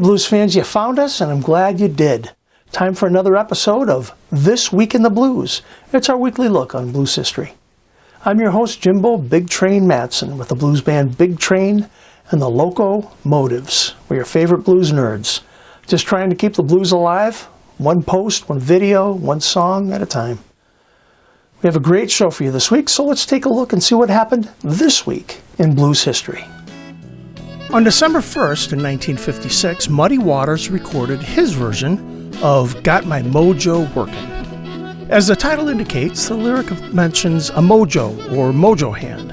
blues fans, you found us, and I'm glad you did. Time for another episode of This Week in the Blues. It's our weekly look on blues history. I'm your host, Jimbo Big Train Matson, with the blues band Big Train and the Loco Motives. We're your favorite blues nerds, just trying to keep the blues alive, one post, one video, one song at a time. We have a great show for you this week, so let's take a look and see what happened this week in blues history. On December 1st, in 1956, Muddy Waters recorded his version of Got My Mojo Working. As the title indicates, the lyric mentions a mojo or mojo hand.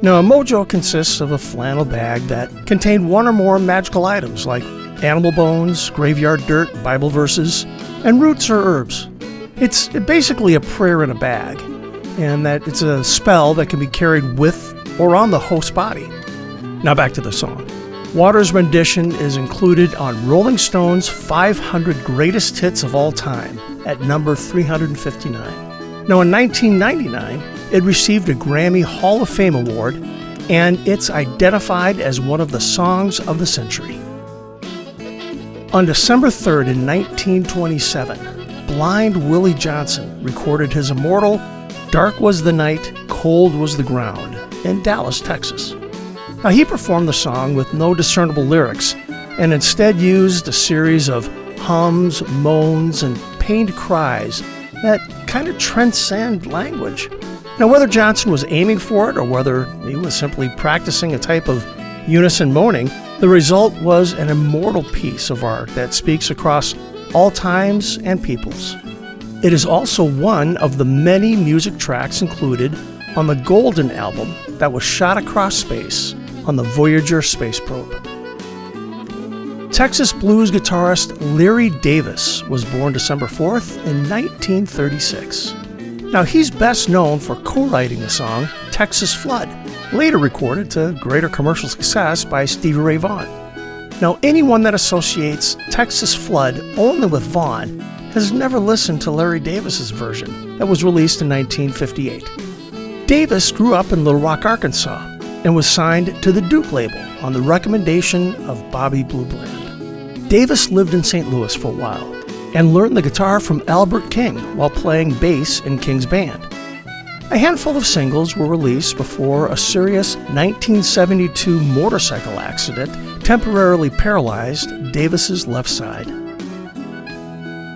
Now, a mojo consists of a flannel bag that contained one or more magical items like animal bones, graveyard dirt, Bible verses, and roots or herbs. It's basically a prayer in a bag, and that it's a spell that can be carried with or on the host's body. Now back to the song. Waters' rendition is included on Rolling Stone's 500 Greatest Hits of All Time at number 359. Now in 1999, it received a Grammy Hall of Fame award, and it's identified as one of the songs of the century. On December 3rd in 1927, Blind Willie Johnson recorded his immortal Dark Was the Night, Cold Was the Ground in Dallas, Texas. Now, he performed the song with no discernible lyrics and instead used a series of hums, moans, and pained cries that kind of transcend language. Now, whether Johnson was aiming for it or whether he was simply practicing a type of unison moaning, the result was an immortal piece of art that speaks across all times and peoples. It is also one of the many music tracks included on the Golden album that was shot across space on the Voyager space probe. Texas blues guitarist Larry Davis was born December 4th in 1936. Now, he's best known for co-writing the song Texas Flood, later recorded to greater commercial success by Stevie Ray Vaughan. Now, anyone that associates Texas Flood only with Vaughan has never listened to Larry Davis's version that was released in 1958. Davis grew up in Little Rock, Arkansas, and was signed to the Duke label on the recommendation of Bobby Blue Bland. Davis lived in St. Louis for a while and learned the guitar from Albert King while playing bass in King's band. A handful of singles were released before a serious 1972 motorcycle accident temporarily paralyzed Davis's left side.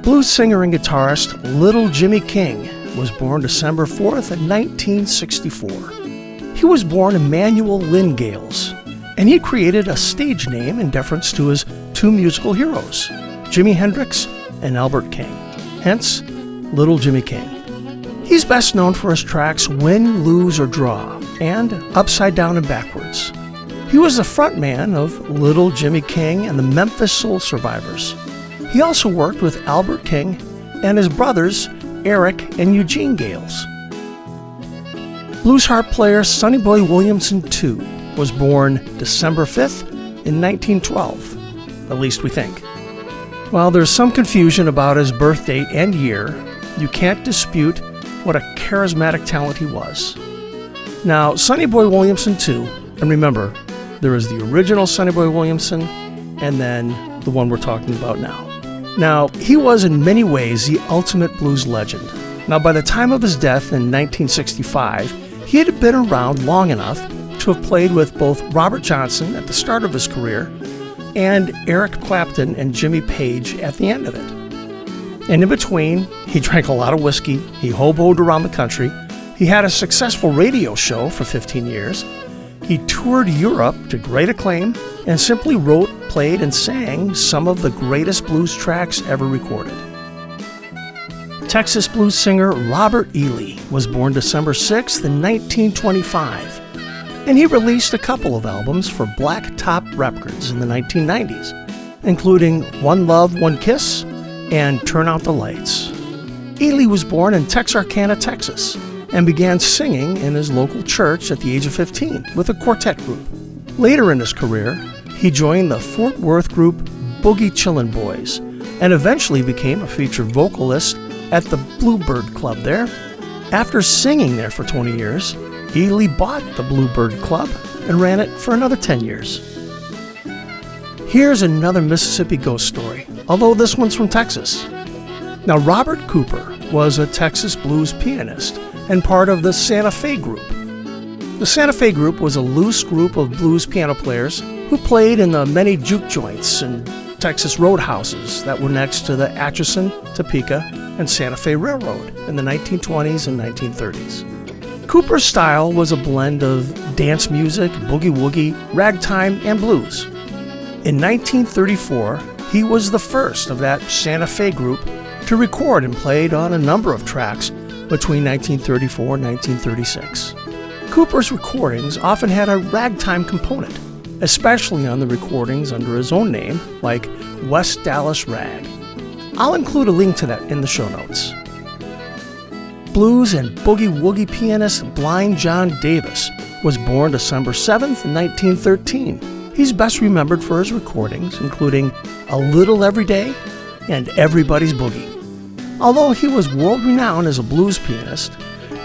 Blues singer and guitarist Little Jimmy King was born December 4th in 1964. He was born Emmanuel Lynn Gales, and he created a stage name in deference to his two musical heroes, Jimi Hendrix and Albert King, hence Little Jimmy King. He's best known for his tracks Win, Lose, or Draw and Upside Down and Backwards. He was the frontman of Little Jimmy King and the Memphis Soul Survivors. He also worked with Albert King and his brothers Eric and Eugene Gales. Blues harp player Sonny Boy Williamson II was born December 5th in 1912, at least we think. While there's some confusion about his birth date and year, you can't dispute what a charismatic talent he was. Now, Sonny Boy Williamson II, and remember, there is the original Sonny Boy Williamson and then the one we're talking about now. Now, he was in many ways the ultimate blues legend. Now, by the time of his death in 1965, he had been around long enough to have played with both Robert Johnson at the start of his career and Eric Clapton and Jimmy Page at the end of it. And in between, he drank a lot of whiskey, he hoboed around the country, he had a successful radio show for 15 years, he toured Europe to great acclaim, and simply wrote, played, and sang some of the greatest blues tracks ever recorded. Texas blues singer Robert Ely was born December 6th in 1925, and he released a couple of albums for Black Top Records in the 1990s, including One Love, One Kiss and Turn Out the Lights. Ely was born in Texarkana, Texas, and began singing in his local church at the age of 15 with a quartet group. Later in his career, he joined the Fort Worth group Boogie Chillin' Boys and eventually became a featured vocalist at the Bluebird Club there. After singing there for 20 years, Ely bought the Bluebird Club and ran it for another 10 years. Here's another Mississippi ghost story, although this one's from Texas. Now, Robert Cooper was a Texas blues pianist and part of the Santa Fe Group. The Santa Fe Group was a loose group of blues piano players who played in the many juke joints and Texas roadhouses that were next to the Atchison, Topeka, and Santa Fe Railroad in the 1920s and 1930s. Cooper's style was a blend of dance music, boogie-woogie, ragtime, and blues. In 1934, he was the first of that Santa Fe group to record and played on a number of tracks between 1934 and 1936. Cooper's recordings often had a ragtime component, especially on the recordings under his own name, like West Dallas Rag. I'll include a link to that in the show notes. Blues and boogie-woogie pianist Blind John Davis was born December 7th, 1913. He's best remembered for his recordings, including A Little Every Day and Everybody's Boogie. Although he was world-renowned as a blues pianist,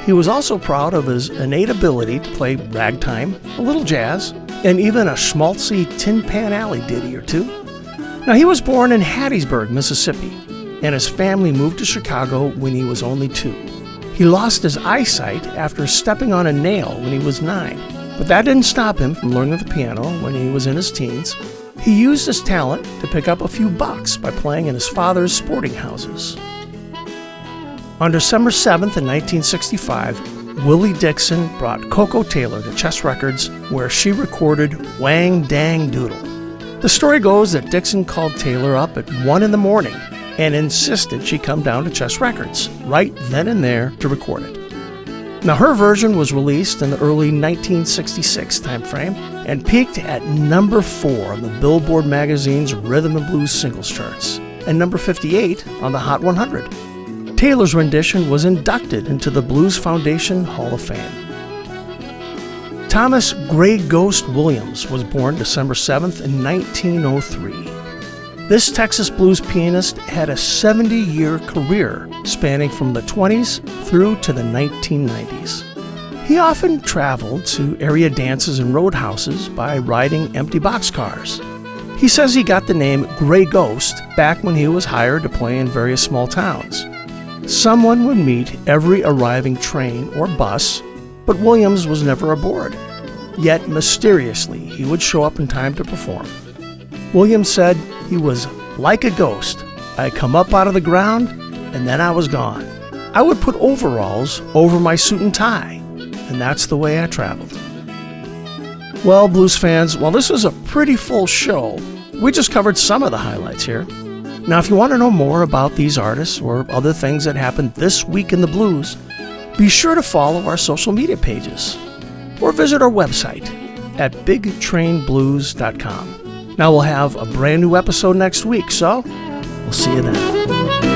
he was also proud of his innate ability to play ragtime, a little jazz, and even a schmaltzy Tin Pan Alley ditty or two. Now, he was born in Hattiesburg, Mississippi, and his family moved to Chicago when he was only 2. He lost his eyesight after stepping on a nail when he was 9, but that didn't stop him from learning the piano when he was in his teens. He used his talent to pick up a few bucks by playing in his father's sporting houses. On December 7th, 1965, Willie Dixon brought Coco Taylor to Chess Records, where she recorded Wang Dang Doodle. The story goes that Dixon called Taylor up at 1 in the morning and insisted she come down to Chess Records right then and there to record it. Now, her version was released in the early 1966 timeframe and peaked at number 4 on the Billboard magazine's Rhythm and Blues singles charts and number 58 on the Hot 100. Taylor's rendition was inducted into the Blues Foundation Hall of Fame. Thomas Gray Ghost Williams was born December 7th in 1903. This Texas blues pianist had a 70-year career spanning from the 20s through to the 1990s. He often traveled to area dances and roadhouses by riding empty boxcars. He says he got the name Gray Ghost back when he was hired to play in various small towns. Someone would meet every arriving train or bus, but Williams was never aboard. Yet, mysteriously, he would show up in time to perform. Williams said he was like a ghost. I'd come up out of the ground, and then I was gone. I would put overalls over my suit and tie, and that's the way I traveled. Well, blues fans, while this was a pretty full show, we just covered some of the highlights here. Now, if you want to know more about these artists or other things that happened this week in the blues, be sure to follow our social media pages or visit our website at bigtrainblues.com. Now, we'll have a brand new episode next week, so we'll see you then.